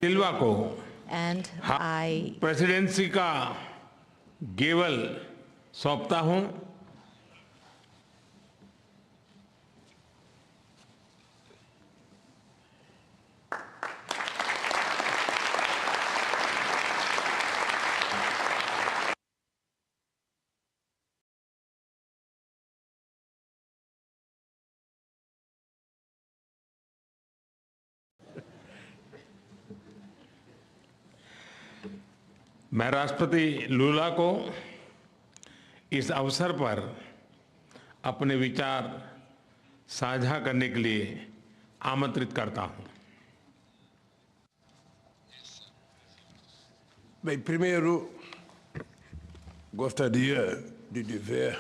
सिल्वा को and I presidency का Gavel सौंपता हूं। मैं राष्ट्रपति लूला को इस अवसर पर अपने विचार साझा करने के लिए आमंत्रित करता हूं। Bem, primeiro, gostaria de dizer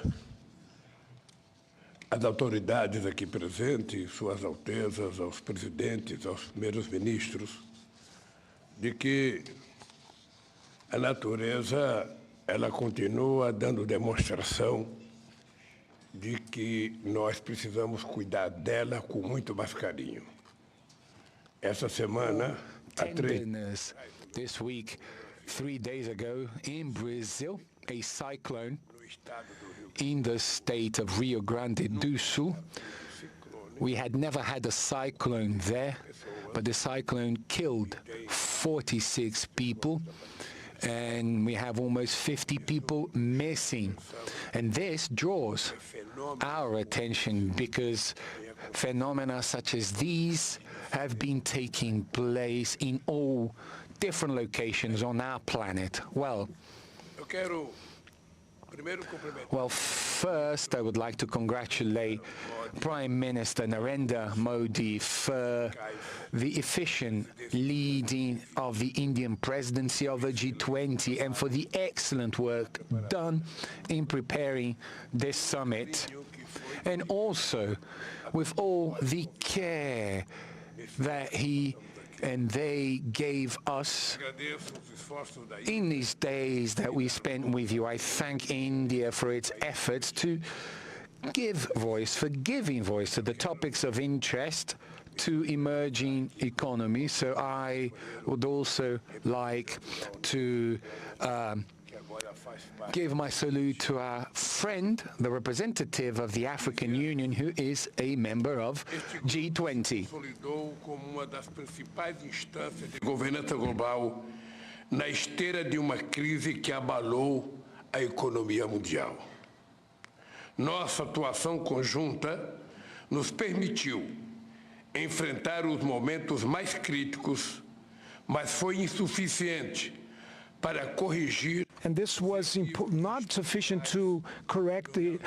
às autoridades aqui presentes, suas altezas, aos presidentes, aos primeiros ministros, de que a natureza ela continua dando demonstração de que nós precisamos cuidar dela com muito mais carinho. Essa semana, this week, 3 days ago, in Brazil, a cyclone in the state of Rio Grande do Sul. We had never had a cyclone there, but the cyclone killed 46 people. And we have almost 50 people missing. And this draws our attention because phenomena such as these have been taking place in all different locations on our planet. Well, first I would like to congratulate Prime Minister Narendra Modi for the efficient leading of the Indian presidency of the G20 and for the excellent work done in preparing this summit, and also with all the care that he and they gave us in these days that we spent with you. I thank India for its efforts to give voice, for giving voice to the topics of interest to emerging economies. So I would also like to give my salute to our friend, the representative of the African Union, who is a member of G20. Como uma das principais instâncias de governança global na esteira de uma crise que abalou a economia mundial. Nossa atuação conjunta nos permitiu enfrentar os momentos mais críticos, mas foi insuficiente para corrigir. And this was not sufficient to correct the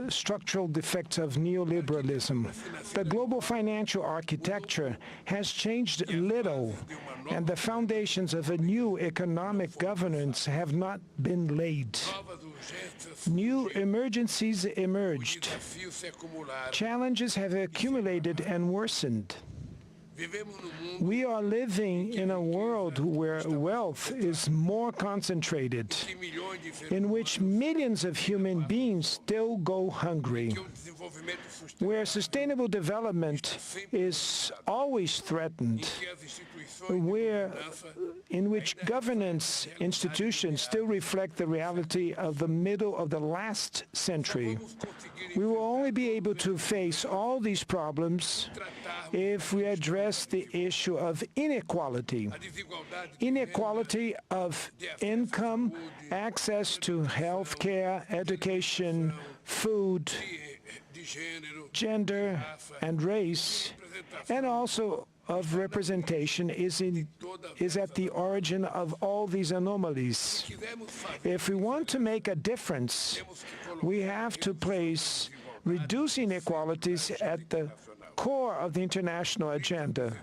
structural defects of neoliberalism. The global financial architecture has changed little, and the foundations of a new economic governance have not been laid. New emergencies emerged. Challenges have accumulated and worsened. We are living in a world where wealth is more concentrated, in which millions of human beings still go hungry, where sustainable development is always threatened, in which governance institutions still reflect the reality of the middle of the last century. We will only be able to face all these problems if we address the issue of inequality of income, access to health care, education, food, gender, and race, and also of representation is at the origin of all these anomalies. If we want to make a difference, we have to place reducing inequalities at the core of the international agenda.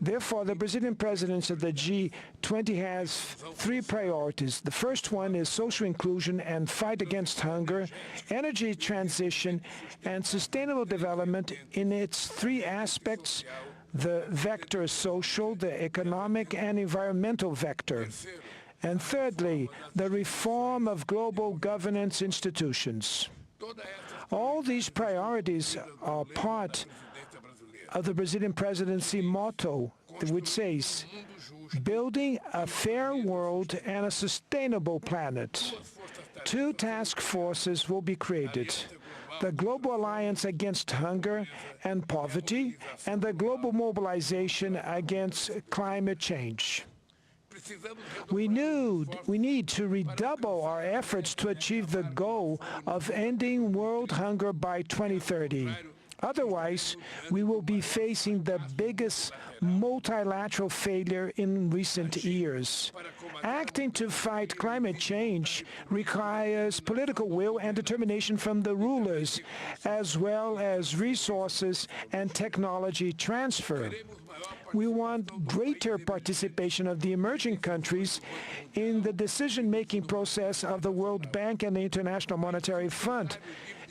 Therefore, the Brazilian presidency of the G20 has 3 priorities. The first one is social inclusion and fight against hunger, energy transition, and sustainable development in its 3 aspects: the vector social, the economic, and environmental vector. And thirdly, the reform of global governance institutions. All these priorities are part of the Brazilian presidency motto, which says, building a fair world and a sustainable planet. Two task forces will be created: the Global Alliance Against Hunger and Poverty and the Global Mobilization Against Climate Change. We need to redouble our efforts to achieve the goal of ending world hunger by 2030. Otherwise, we will be facing the biggest multilateral failure in recent years. Acting to fight climate change requires political will and determination from the rulers, as well as resources and technology transfer. We want greater participation of the emerging countries in the decision-making process of the World Bank and the International Monetary Fund.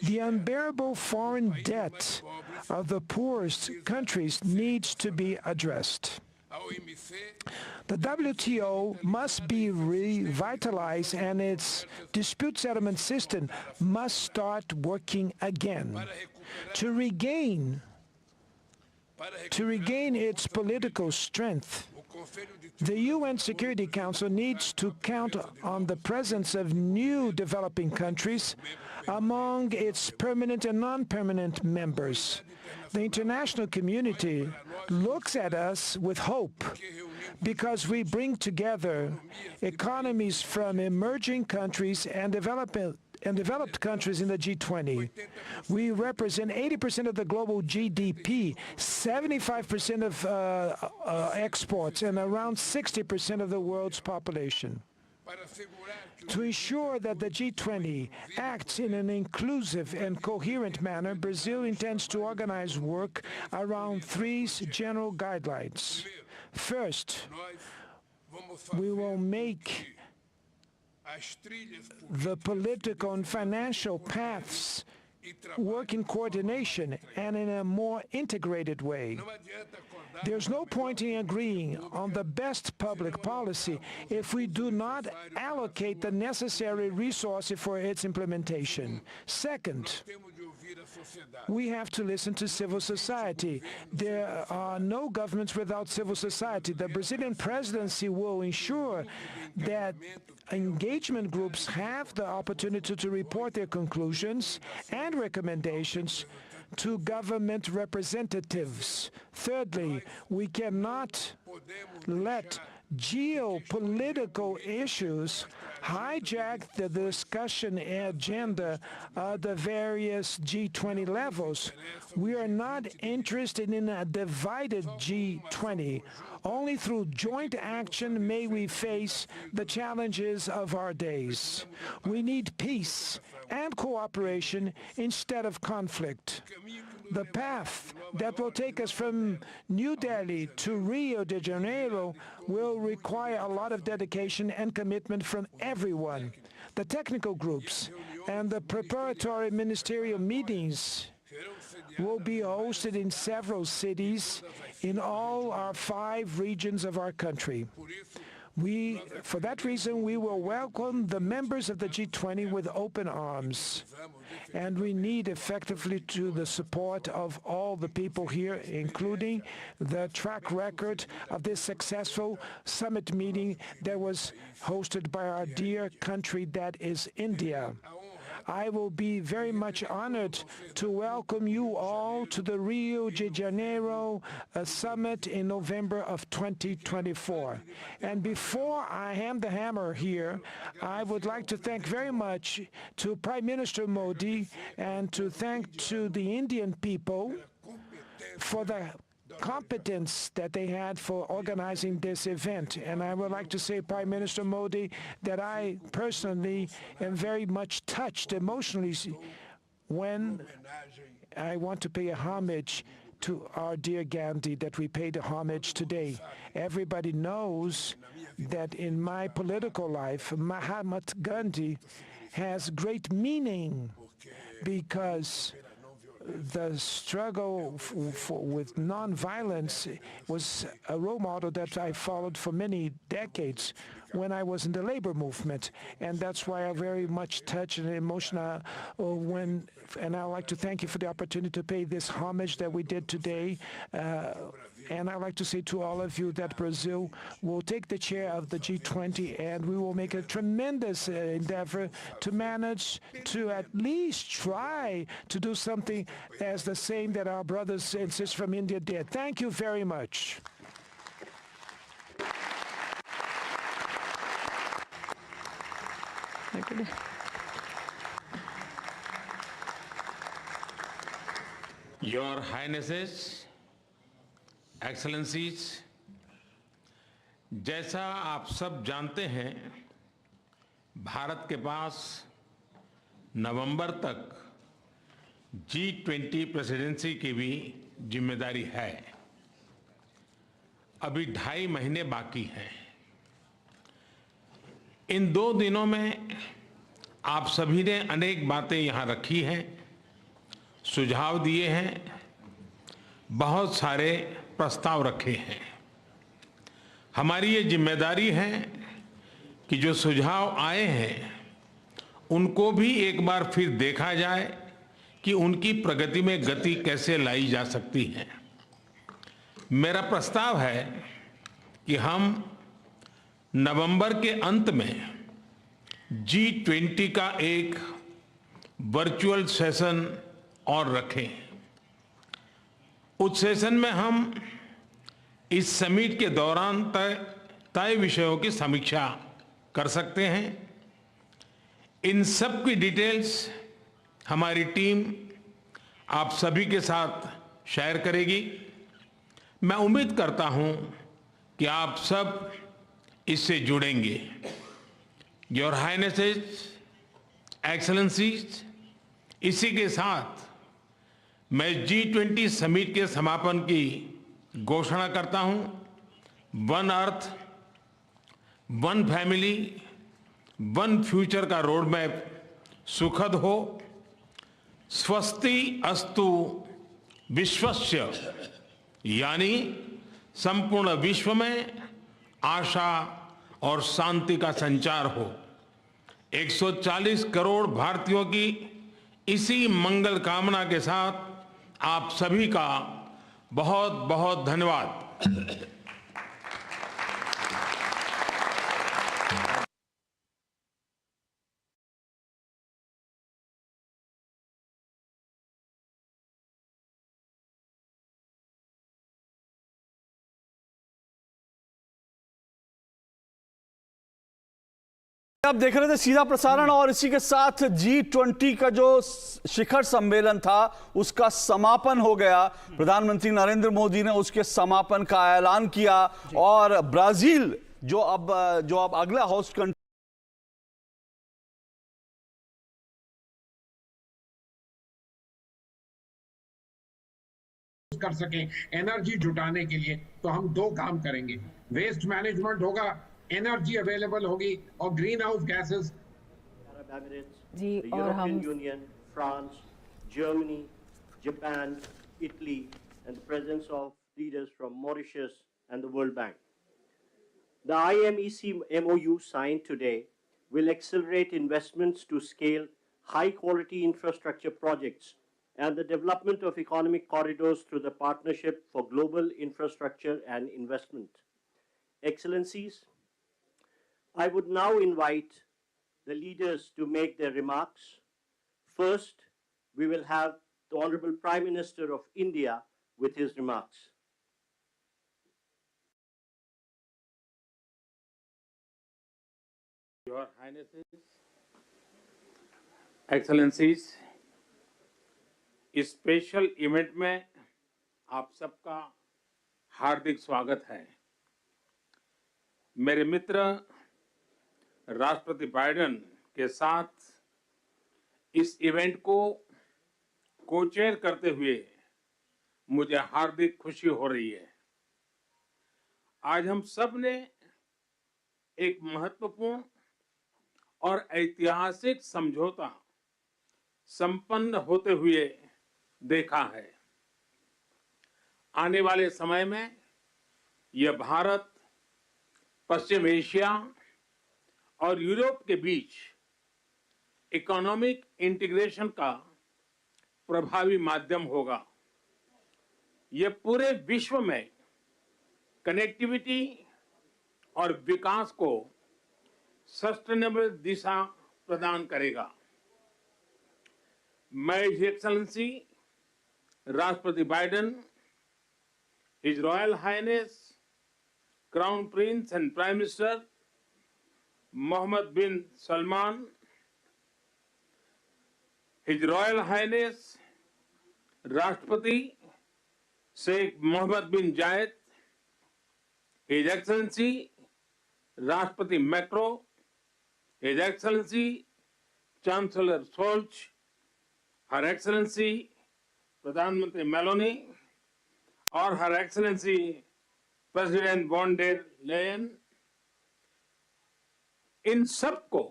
The unbearable foreign debt of the poorest countries needs to be addressed. The WTO must be revitalized and its dispute settlement system must start working again. To regain its political strength, the UN Security Council needs to count on the presence of new developing countries among its permanent and non-permanent members. The international community looks at us with hope because we bring together economies from emerging countries and developed countries in the G20. We represent 80% of the global GDP, 75% of exports, and around 60% of the world's population. To ensure that the G20 acts in an inclusive and coherent manner, Brazil intends to organize work around three general guidelines. First, we will make the political and financial paths work in coordination and in a more integrated way. There's no point in agreeing on the best public policy if we do not allocate the necessary resources for its implementation. Second, we have to listen to civil society. There are no governments without civil society. The Brazilian presidency will ensure that engagement groups have the opportunity to report their conclusions and recommendations to government representatives. Thirdly, we cannot let geopolitical issues hijack the discussion agenda of the various G20 levels. We are not interested in a divided G20. Only through joint action may we face the challenges of our days. We need peace and cooperation instead of conflict. The path that will take us from New Delhi to Rio de Janeiro will require a lot of dedication and commitment from everyone. The technical groups and the preparatory ministerial meetings will be hosted in several cities in all our 5 regions of our country. For that reason, we will welcome the members of the G20 with open arms. And we need effectively the support of all the people here, including the track record of this successful summit meeting that was hosted by our dear country that is India. I will be very much honored to welcome you all to the Rio de Janeiro summit in November of 2024. And before I hand the hammer here, I would like to thank very much to Prime Minister Modi and to thank to the Indian people for the competence that they had for organizing this event. And I would like to say, Prime Minister Modi, that I personally am very much touched emotionally when I want to pay a homage to our dear Gandhi, that we paid a homage today. Everybody knows that in my political life, Mahatma Gandhi has great meaning because the struggle with nonviolence was a role model that I followed for many decades when I was in the labor movement. And that's why I'm very much touched and emotional and I'd like to thank you for the opportunity to pay this homage that we did today And I'd like to say to all of you that Brazil will take the chair of the G20, and we will make a tremendous endeavor to manage to at least try to do something as the same that our brothers and sisters from India did. Thank you very much. Your Highnesses, Excellencies, जैसा आप सब जानते हैं, भारत के पास नवंबर तक G20 presidency की भी जिम्मेदारी है। अभी 2.5 महीने बाकी हैं। इन 2 दिनों में आप सभी ने अनेक बातें यहाँ रखी हैं, सुझाव दिए हैं, बहुत सारे प्रस्ताव रखे हैं। हमारी ये जिम्मेदारी है कि जो सुझाव आए हैं उनको भी एक बार फिर देखा जाए कि उनकी प्रगति में गति कैसे लाई जा सकती है। मेरा प्रस्ताव है कि हम नवंबर के अंत में G20 का एक वर्चुअल सेशन और रखें। उस सेशन में हम इस समिट के दौरान तय विषयों की समीक्षा कर सकते हैं। इन सब की डिटेल्स हमारी टीम आप सभी के साथ शेयर करेगी। मैं उम्मीद करता हूं कि आप सब इससे जुड़ेंगे। योर हाइनेसेस, एक्सेलेंसीज, इसी के साथ मैं G20 समिट के समापन की घोषणा करता हूं। One earth, one family, one future का रोड मैप सुखद हो। स्वस्ति अस्तु विश्वस्य, यानी संपूर्ण विश्व में आशा और शांति का संचार हो। 140 करोड़ भारतीयों की इसी मंगल कामना के साथ आप सभी का बहुत बहुत धन्यवाद। आप देख रहे थे सीधा प्रसारण, और इसी के साथ G20 का जो शिखर सम्मेलन था उसका समापन हो गया। प्रधानमंत्री नरेंद्र मोदी ने उसके समापन का ऐलान किया और ब्राजील जो अब अगला होस्ट कंट्री कर सके एनर्जी जुटाने के लिए, तो हम 2 काम करेंगे। वेस्ट मैनेजमेंट होगा, एनर्जी अवेलेबल होगी, और ग्रीन हाउस गैसेस जी, और European Union, France, Germany, Japan, Italy, and the presence of leaders from Mauritius and the World Bank. The IMEC MOU signed today will accelerate investments to scale high-quality infrastructure projects and the development of economic corridors through the Partnership for Global Infrastructure and Investment. Excellencies, I would now invite the leaders to make their remarks. First, we will have the Honorable Prime Minister of India with his remarks. Your Highnesses, Excellencies, इस special event में आप सबका हार्दिक स्वागत है। मेरे मित्र राष्ट्रपति Biden के साथ इस इवेंट को को-चेयर करते हुए मुझे हार्दिक खुशी हो रही है। आज हम सब ने एक महत्वपूर्ण और ऐतिहासिक समझौता संपन्न होते हुए देखा है। आने वाले समय में यह भारत, पश्चिम एशिया और यूरोप के बीच इकोनॉमिक इंटीग्रेशन का प्रभावी माध्यम होगा। यह पूरे विश्व में कनेक्टिविटी और विकास को सस्टेनेबल दिशा प्रदान करेगा। मैं हिज एक्सेलेंसी राष्ट्रपति Biden, his royal highness crown prince and prime minister Mohammed bin Salman, his royal highness राष्ट्रपति Sheikh Mohammed bin Zayed, his excellency राष्ट्रपति Macron, his excellency chancellor Scholz, her excellency प्रधानमंत्री Meloni और her excellency president von der Leyen, इन सबको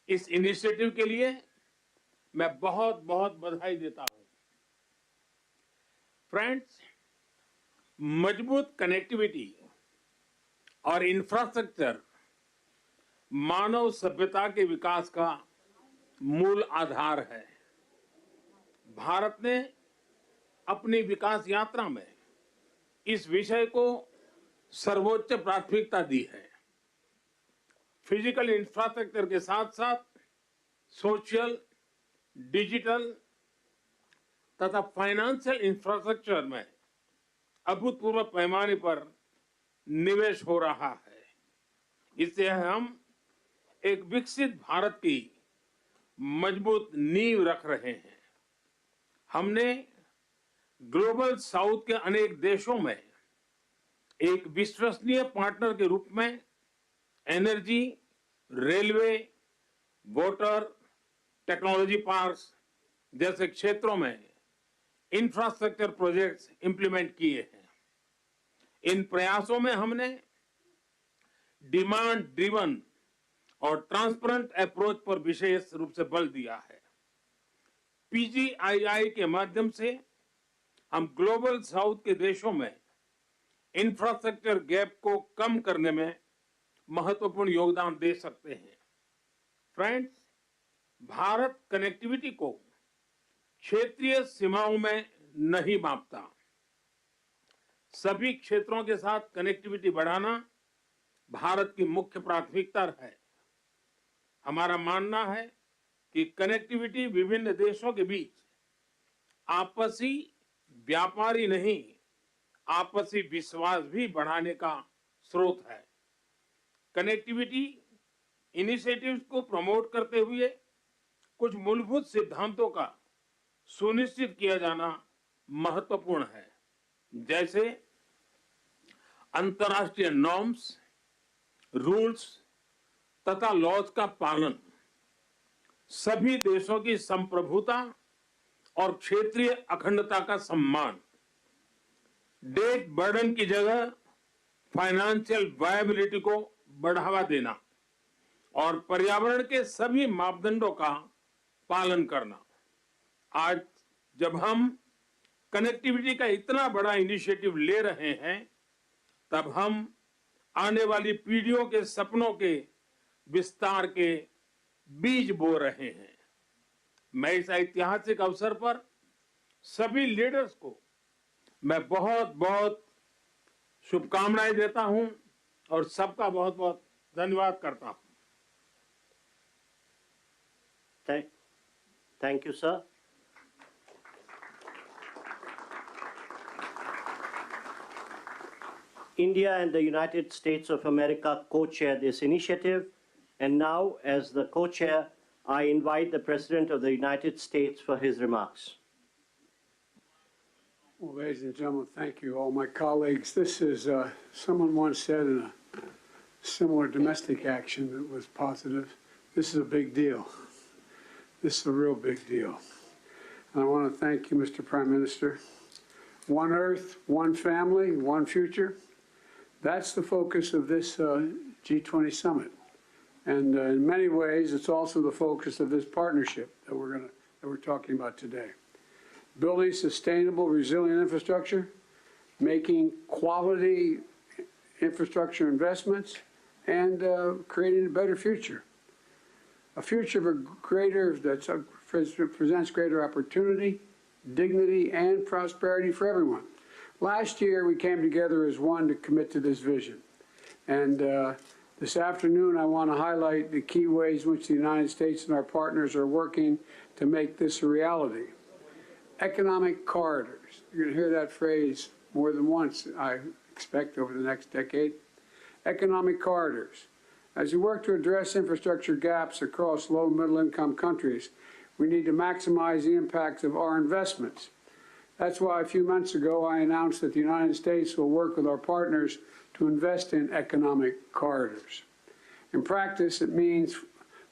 इस initiative के लिए मैं बहुत बहुत बधाई देता हूं। फ्रेंड्स, मजबूत कनेक्टिविटी और इंफ्रास्ट्रक्चर मानव सभ्यता के विकास का मूल आधार है। भारत ने अपनी विकास यात्रा में इस विषय को सर्वोच्च प्राथमिकता दी है। फिजिकल इंफ्रास्ट्रक्चर के साथ साथ सोशल, डिजिटल तथा फाइनेंशियल इंफ्रास्ट्रक्चर में अभूतपूर्व पैमाने पर निवेश हो रहा है। इससे हम एक विकसित भारत की मजबूत नींव रख रहे हैं। हमने ग्लोबल साउथ के अनेक देशों में एक विश्वसनीय पार्टनर के रूप में energy, railway, water, technology parks जैसे क्षेत्रों में इंफ्रास्ट्रक्चर प्रोजेक्ट्स इंप्लीमेंट किए हैं। इन प्रयासों में हमने डिमांड ड्रिवन और ट्रांसपेरेंट अप्रोच पर विशेष रूप से बल दिया है। पीजीआईआई के माध्यम से हम ग्लोबल साउथ के देशों में इंफ्रास्ट्रक्चर गैप को कम करने में महत्वपूर्ण योगदान दे सकते हैं। फ्रेंड्स, भारत कनेक्टिविटी को क्षेत्रीय सीमाओं में नहीं मापता। सभी क्षेत्रों के साथ कनेक्टिविटी बढ़ाना भारत की मुख्य प्राथमिकता है। हमारा मानना है कि कनेक्टिविटी विभिन्न देशों के बीच आपसी व्यापार ही नहीं, आपसी विश्वास भी बढ़ाने का स्रोत है। कनेक्टिविटी इनिशिएटिव्स को प्रमोट करते हुए कुछ मूलभूत सिद्धांतों का सुनिश्चित किया जाना महत्वपूर्ण है, जैसे अंतर्राष्ट्रीय नॉर्म्स, रूल्स तथा लॉज का पालन, सभी देशों की संप्रभुता और क्षेत्रीय अखंडता का सम्मान, डेट बर्डन की जगह फाइनेंशियल वायबिलिटी को बढ़ावा देना और पर्यावरण के सभी मापदंडों का पालन करना। आज जब हम कनेक्टिविटी का इतना बड़ा इनिशिएटिव ले रहे हैं, तब हम आने वाली पीढ़ियों के सपनों के विस्तार के बीज बो रहे हैं। मैं इस ऐतिहासिक अवसर पर सभी लीडर्स को मैं बहुत बहुत शुभकामनाएं देता हूं और सबका बहुत बहुत धन्यवाद करता हूं। Thank you, sir. India and the United States of America co-chair this initiative, and now, as the co-chair, I invite the President of the United States for his remarks. Well, ladies and gentlemen, thank you, all my colleagues. This is, someone once said in a similar domestic action that was positive, this is a big deal. This is a real big deal. And I want to thank you, Mr. Prime Minister. One Earth, one family, one future. That's the focus of this G20 summit. And in many ways, it's also the focus of this partnership that we're talking about today. Building sustainable, resilient infrastructure, making quality infrastructure investments, and creating a better future. A future that presents greater opportunity, dignity, and prosperity for everyone. Last year, we came together as one to commit to this vision. And this afternoon, I want to highlight the key ways in which the United States and our partners are working to make this a reality. Economic corridors. You're going to hear that phrase more than once, I expect, over the next decade. Economic corridors. As we work to address infrastructure gaps across low and middle income countries, we need to maximize the impact of our investments. That's why a few months ago I announced that the United States will work with our partners to invest in economic corridors. In practice, it means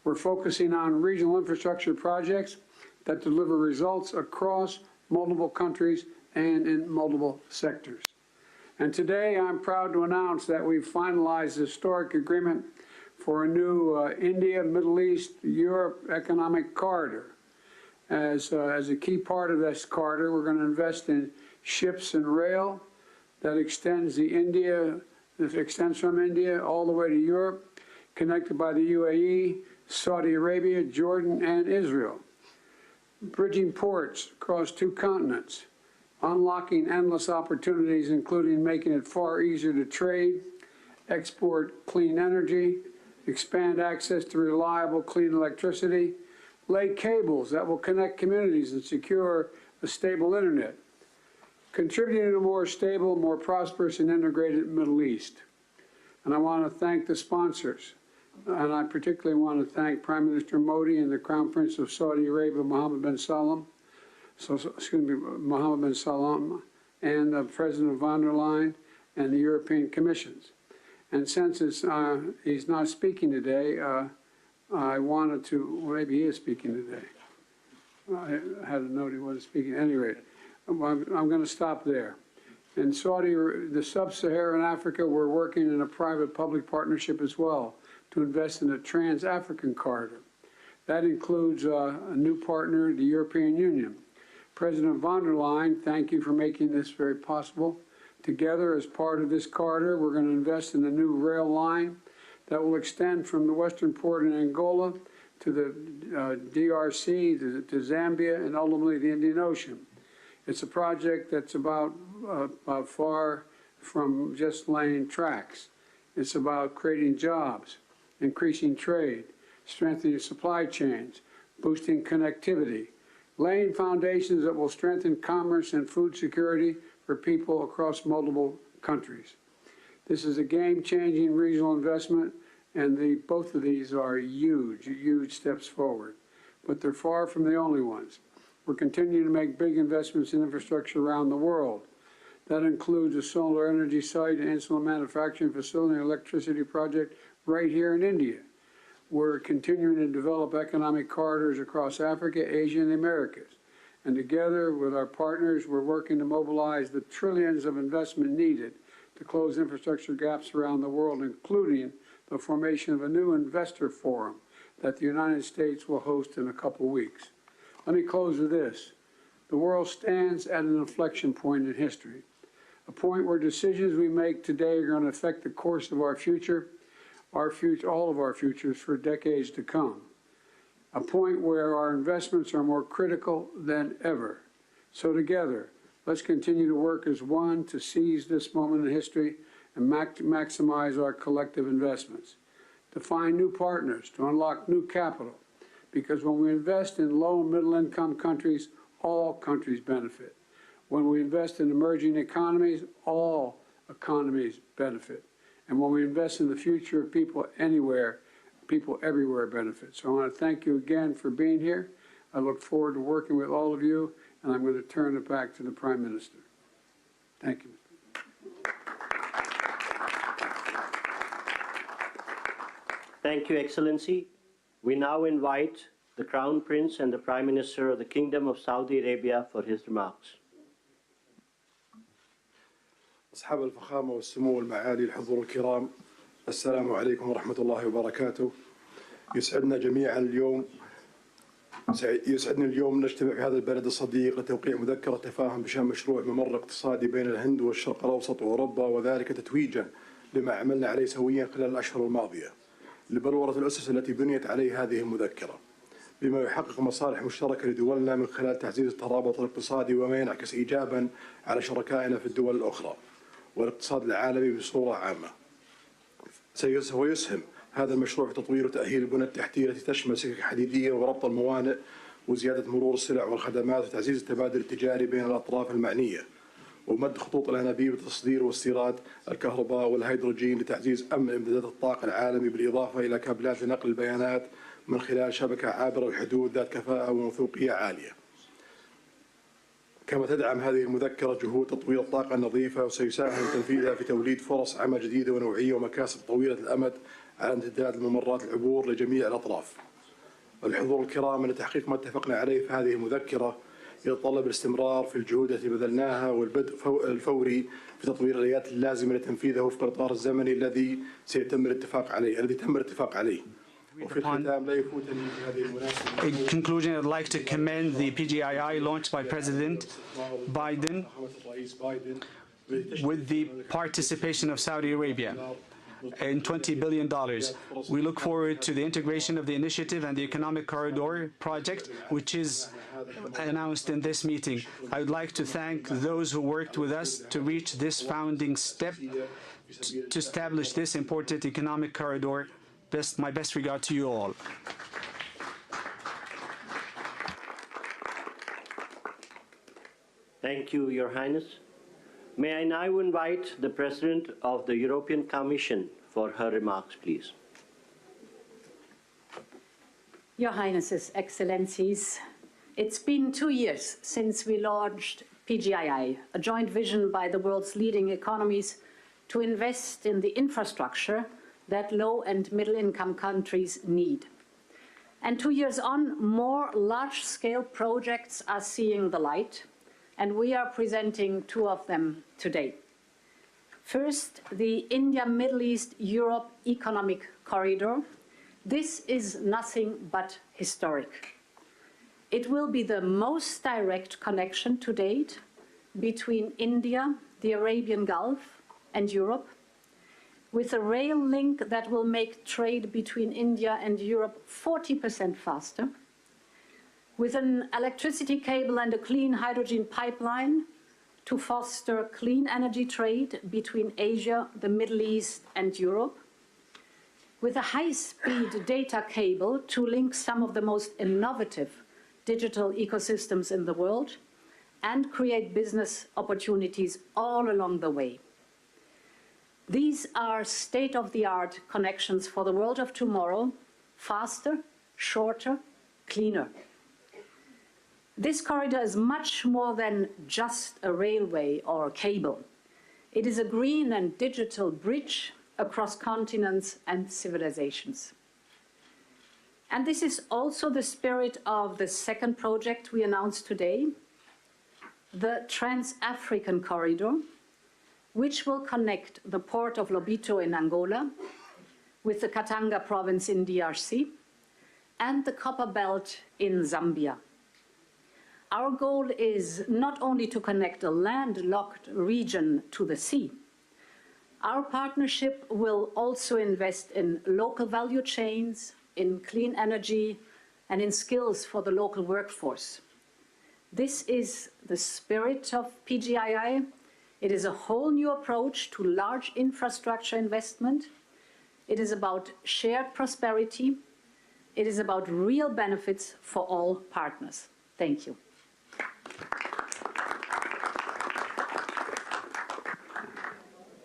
we're focusing on regional infrastructure projects that deliver results across multiple countries and in multiple sectors. And today I'm proud to announce that we've finalized a historic agreement for a new India, Middle East, Europe economic corridor. As a key part of this corridor, we're going to invest in ships and rail that extends from India all the way to Europe, connected by the UAE, Saudi Arabia, Jordan, and Israel. Bridging ports across 2 continents, unlocking endless opportunities, including making it far easier to trade, export clean energy, expand access to reliable, clean electricity, lay cables that will connect communities and secure a stable internet, contributing to a more stable, more prosperous, and integrated Middle East. And I want to thank the sponsors. And I particularly want to thank Prime Minister Modi and the Crown Prince of Saudi Arabia, Mohammed bin Salman, and President von der Leyen and the European Commissions. And since he's not speaking today, I wanted to, well, maybe he is speaking today. I had a note he wasn't speaking. At any rate, I'm going to stop there. In the sub-Saharan Africa, we're working in a private-public partnership as well to invest in a trans-African corridor. That includes a new partner, the European Union. President von der Leyen, thank you for making this very possible. Together, as part of this corridor, we're going to invest in a new rail line that will extend from the western port in Angola to the DRC, to Zambia, and ultimately the Indian Ocean. It's a project that's about far from just laying tracks. It's about creating jobs, increasing trade, strengthening supply chains, boosting connectivity, laying foundations that will strengthen commerce and food security for people across multiple countries. This is a game-changing regional investment, and both of these are huge, huge steps forward. But they're far from the only ones. We're continuing to make big investments in infrastructure around the world. That includes a solar energy site, an insulin manufacturing facility, and electricity project right here in India. We're continuing to develop economic corridors across Africa, Asia, and the Americas. And together with our partners, we're working to mobilize the trillions of investment needed to close infrastructure gaps around the world, including the formation of a new investor forum that the United States will host in a couple weeks. Let me close with this. The world stands at an inflection point in history, a point where decisions we make today are going to affect the course of our future, all of our futures for decades to come. A point where our investments are more critical than ever. So together, let's continue to work as one to seize this moment in history and maximize our collective investments, to find new partners, to unlock new capital, because when we invest in low and middle income countries, all countries benefit. When we invest in emerging economies, all economies benefit. And when we invest in the future of people anywhere, people everywhere benefit. So I want to thank you again for being here. I look forward to working with all of you, and I'm going to turn it back to the Prime Minister. Thank you. Thank you, Excellency. We now invite the Crown Prince and the Prime Minister of the Kingdom of Saudi Arabia for his remarks. أصحاب الفخامة والسمو والمعالي الحضور الكرام، السلام عليكم ورحمة الله وبركاته. يسعدني اليوم نجتمع في هذا البلد الصديق لتوقيع مذكرة تفاهم بشأن مشروع ممر اقتصادي بين الهند والشرق الأوسط وأوروبا، وذلك تتويجا لما عملنا عليه سويا خلال الأشهر الماضية لبلورة الأسس التي بنيت عليه هذه المذكرة. بما يحقق مصالح مشتركة لدولنا من خلال تعزيز الترابط الاقتصادي وما ينعكس إيجابا على شركائنا في الدول الأخرى والاقتصاد العالمي بصورة عامة. سيسهم هذا المشروع في تطوير وتأهيل البنى التحتية التي تشمل سكك حديدية وربط الموانئ وزيادة مرور السلع والخدمات وتعزيز التبادل التجاري بين الأطراف المعنية ومد خطوط الأنابيب لتصدير واستيراد الكهرباء والهيدروجين لتعزيز أمن إمدادات الطاقة العالمي بالإضافة إلى كابلات لنقل البيانات من خلال شبكة عابرة الحدود ذات كفاءة وموثوقية عالية. كما تدعم هذه المذكرة جهود تطوير الطاقة النظيفة وسيساهم تنفيذها في توليد فرص عمل جديدة ونوعية ومكاسب طويلة الأمد على امتداد ممرات العبور لجميع الأطراف. الحضور الكرام، أن تحقيق ما اتفقنا عليه في هذه المذكرة يتطلب الاستمرار في الجهود التي بذلناها والبدء الفوري في تطوير الآليات اللازمة لتنفيذه وفق الإطار الزمني الذي تم الاتفاق عليه. In conclusion, I'd like to commend the PGII launched by President Biden with the participation of Saudi Arabia in $20 billion. We look forward to the integration of the initiative and the Economic Corridor project, which is announced in this meeting. I would like to thank those who worked with us to reach this founding step to establish this important economic corridor. My best regard to you all. Thank you, Your Highness. May I now invite the President of the European Commission for her remarks, please. Your Highnesses, Excellencies, it's been 2 years since we launched PGII, a joint vision by the world's leading economies to invest in the infrastructure that low and middle-income countries need. And 2 years on, more large-scale projects are seeing the light, and we are presenting 2 of them today. First, the India-Middle East-Europe Economic Corridor. This is nothing but historic. It will be the most direct connection to date between India, the Arabian Gulf, and Europe, with a rail link that will make trade between India and Europe 40% faster, with an electricity cable and a clean hydrogen pipeline to foster clean energy trade between Asia, the Middle East, and Europe, with a high-speed data cable to link some of the most innovative digital ecosystems in the world and create business opportunities all along the way. These are state-of-the-art connections for the world of tomorrow, faster, shorter, cleaner. This corridor is much more than just a railway or a cable. It is a green and digital bridge across continents and civilizations. And this is also the spirit of the second project we announced today, the Trans-African Corridor, which will connect the port of Lobito in Angola with the Katanga province in DRC and the Copper Belt in Zambia. Our goal is not only to connect a landlocked region to the sea. Our partnership will also invest in local value chains, in clean energy, and in skills for the local workforce. This is the spirit of PGII. It is a whole new approach to large infrastructure investment. It is about shared prosperity. It is about real benefits for all partners. Thank you.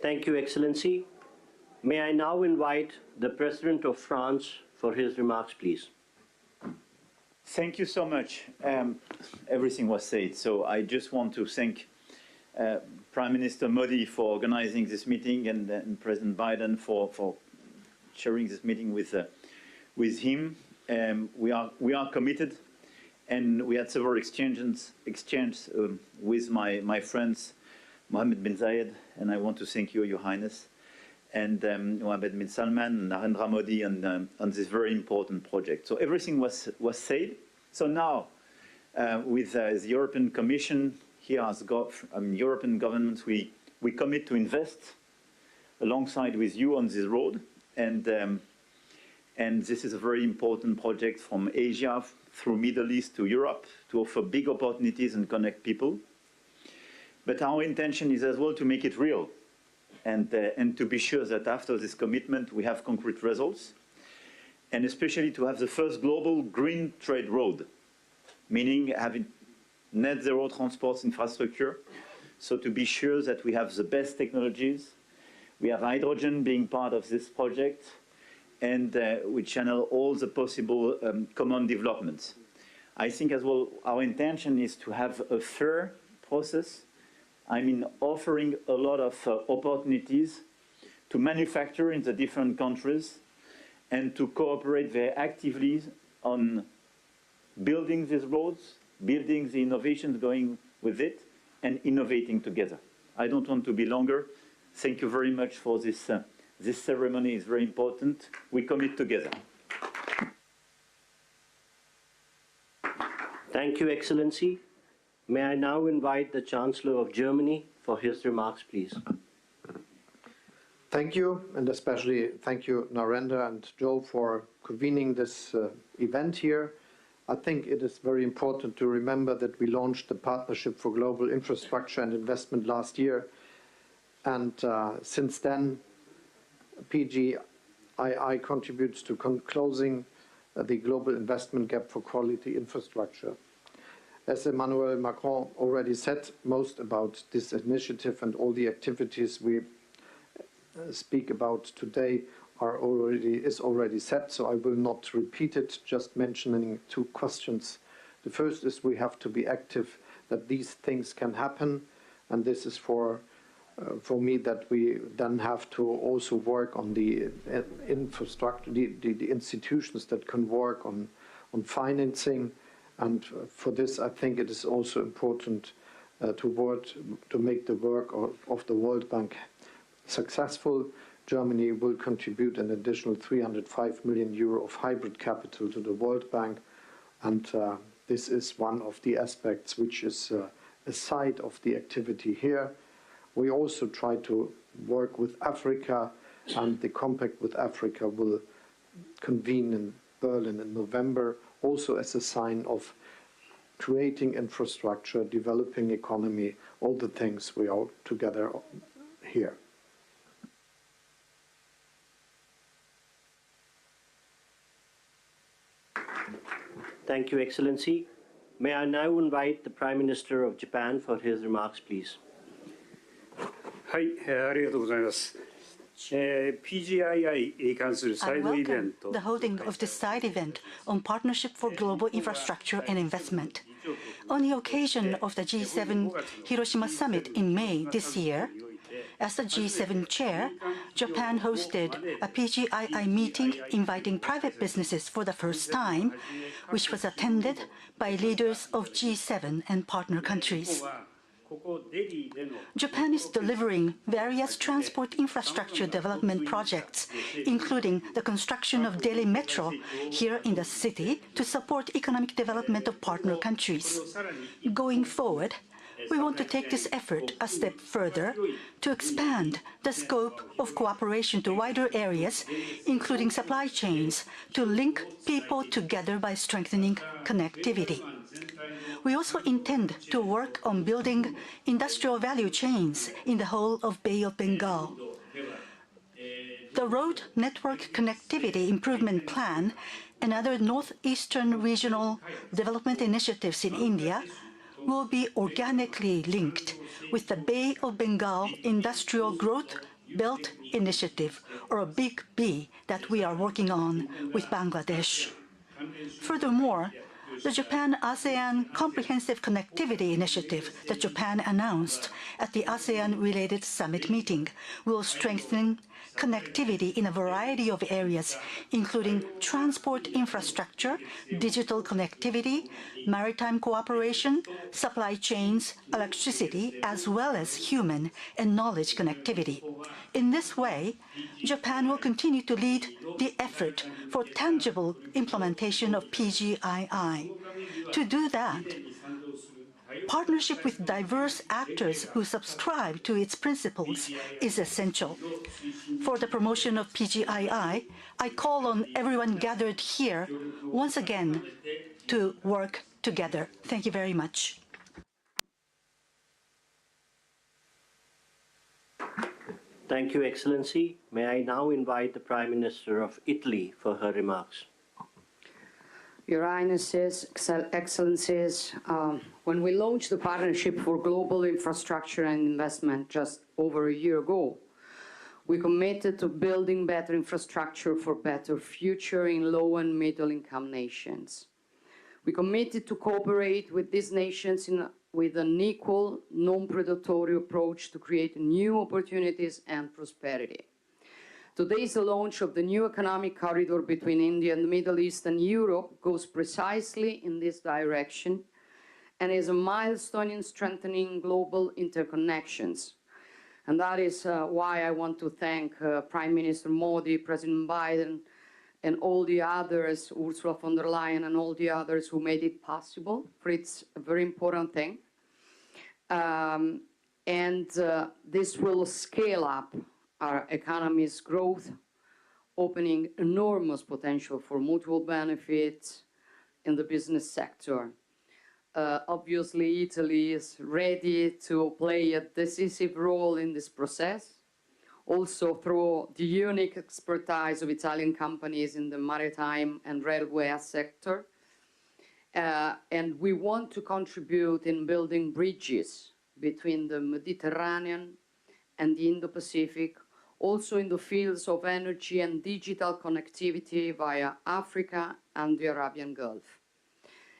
Thank you, Excellency. May I now invite the President of France for his remarks, please. Thank you so much. Everything was said, so I just want to thank Prime Minister Modi for organizing this meeting and President Biden for sharing this meeting with him. We are committed, and we had several exchanges with my friends Mohammed bin Zayed, and I want to thank you, Your Highness, and Mohammed bin Salman and Narendra Modi on this very important project. So everything was said. So now, with the European Commission, here as European governments, we commit to invest alongside with you on this road, and And this is a very important project from Asia through Middle East to Europe to offer big opportunities and connect people. But our intention is as well to make it real and to be sure that after this commitment we have concrete results, and especially to have the first global green trade road, meaning having net zero transport infrastructure, so to be sure that we have the best technologies. We have hydrogen being part of this project, and we channel all the possible common developments. I think as well our intention is to have a fair process. I mean, offering a lot of opportunities to manufacture in the different countries and to cooperate very actively on building these roads, building the innovations going with it, and innovating together. I don't want to be longer. Thank you very much for this. This ceremony is very important. We commit together. Thank you, Excellency. May I now invite the Chancellor of Germany for his remarks, please. Thank you, and especially thank you, Narendra and Joe, for convening this event here. I think it is very important to remember that we launched the Partnership for Global Infrastructure and Investment last year, and since then, PGII contributes to closing the global investment gap for quality infrastructure. As Emmanuel Macron already said, most about this initiative and all the activities we speak about today is already set, so I will not repeat it, just mentioning two questions. The first is we have to be active that these things can happen, and this is for me that we then have to also work on the infrastructure, the institutions that can work on financing. And for this, I think it is also important to make the work of the World Bank successful. Germany will contribute an additional 305 million euro of hybrid capital to the World Bank, and this is one of the aspects which is a side of the activity here. We also try to work with Africa, and the Compact with Africa will convene in Berlin in November, also as a sign of creating infrastructure, developing economy, all the things we are together here. Thank you, Excellency. May I now invite the Prime Minister of Japan for his remarks, please. はい、ありがとうございます。PGII に関するサイドイベント。 The holding of this side event on Partnership for Global Infrastructure and Investment. On the occasion of the G7 Hiroshima Summit in May this year, as the G7 chair, Japan hosted a PGII meeting inviting private businesses for the first time, which was attended by leaders of G7 and partner countries. Japan is delivering various transport infrastructure development projects, including the construction of Delhi Metro here in the city to support economic development of partner countries. Going forward, we want to take this effort a step further to expand the scope of cooperation to wider areas, including supply chains, to link people together by strengthening connectivity. We also intend to work on building industrial value chains in the whole of Bay of Bengal. The Road Network Connectivity Improvement Plan and other northeastern regional development initiatives in India will be organically linked with the Bay of Bengal Industrial Growth Belt Initiative, or a Big B, that we are working on with Bangladesh. Furthermore, the Japan-ASEAN Comprehensive Connectivity Initiative that Japan announced at the ASEAN-related summit meeting will strengthen connectivity in a variety of areas, including transport infrastructure, digital connectivity, maritime cooperation, supply chains, electricity, as well as human and knowledge connectivity. In this way, Japan will continue to lead the effort for tangible implementation of PGII. To do that, partnership with diverse actors who subscribe to its principles is essential. for the promotion of PGII, I call on everyone gathered here once again to work together. Thank you very much. Thank you, Excellency. May I now invite the Prime Minister of Italy for her remarks. Your Highnesses, Excellencies, when we launched the Partnership for Global Infrastructure and Investment just over a year ago, we committed to building better infrastructure for better future in low and middle income nations. We committed to cooperate with these nations with an equal, non-predatory approach to create new opportunities and prosperity. Today's launch of the new economic corridor between India and the Middle East and Europe goes precisely in this direction and is a milestone in strengthening global interconnections. And that is why I want to thank Prime Minister Modi, President Biden, and all the others, Ursula von der Leyen and all the others who made it possible, for it's a very important thing. This will scale up our economy's growth, opening enormous potential for mutual benefits in the business sector. Obviously, Italy is ready to play a decisive role in this process, also through the unique expertise of Italian companies in the maritime and railway sector. And we want to contribute in building bridges between the Mediterranean and the Indo-Pacific, also in the fields of energy and digital connectivity via Africa and the Arabian Gulf.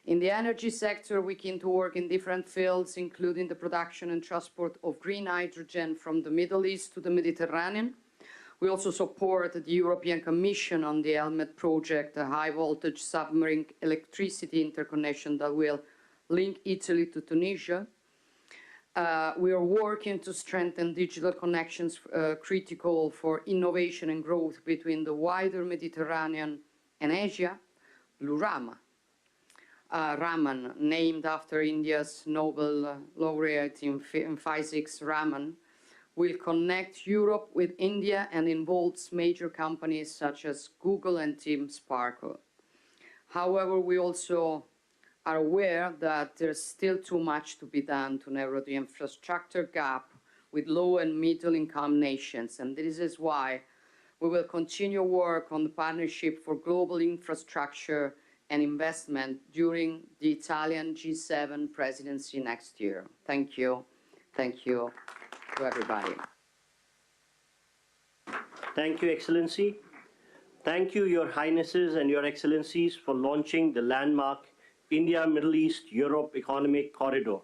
In the energy sector, we keen to work in different fields, including the production and transport of green hydrogen from the Middle East to the Mediterranean. We also support the European Commission on the Helmet project, a high-voltage submarine electricity interconnection that will link Italy to Tunisia. We are working to strengthen digital connections critical for innovation and growth between the wider Mediterranean and Asia. Blue Raman, named after India's Nobel laureate in physics, Raman, will connect Europe with India and involves major companies such as Google and Team Sparkle. However, we also are aware that there's still too much to be done to narrow the infrastructure gap with low and middle income nations, and this is why we will continue work on the Partnership for Global Infrastructure and Investment during the Italian G7 presidency next year. Thank you. Thank you to everybody. Thank you, Excellency. Thank you, Your Highnesses and Your Excellencies, for launching the landmark India, Middle East, Europe Economic Corridor.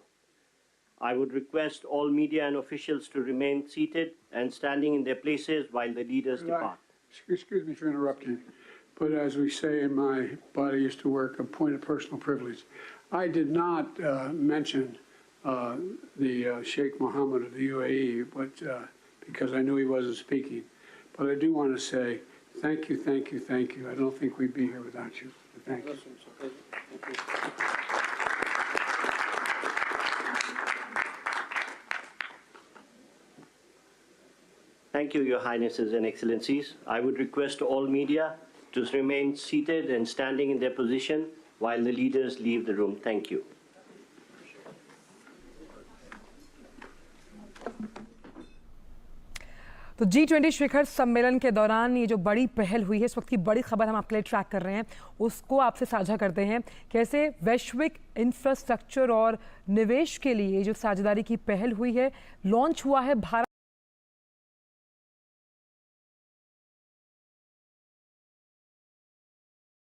I would request all media and officials to remain seated and standing in their places while the leaders depart. Excuse me for interrupting, but as we say in my body used to work, a point of personal privilege. I did not mention the Sheikh Mohammed of the UAE, but because I knew he wasn't speaking. But I do want to say thank you, thank you, thank you. I don't think we'd be here without you. Thank you. Thank you, Your Highnesses and Excellencies. I would request all media to remain seated and standing in their position while the leaders leave the room. Thank you. तो G20 शिखर सम्मेलन के दौरान ये जो बड़ी पहल हुई है, इस वक्त की बड़ी खबर हम आपके लिए ट्रैक कर रहे हैं, उसको आपसे साझा करते हैं। कैसे वैश्विक इंफ्रास्ट्रक्चर और निवेश के लिए जो साझेदारी की पहल हुई है, लॉन्च हुआ है भारत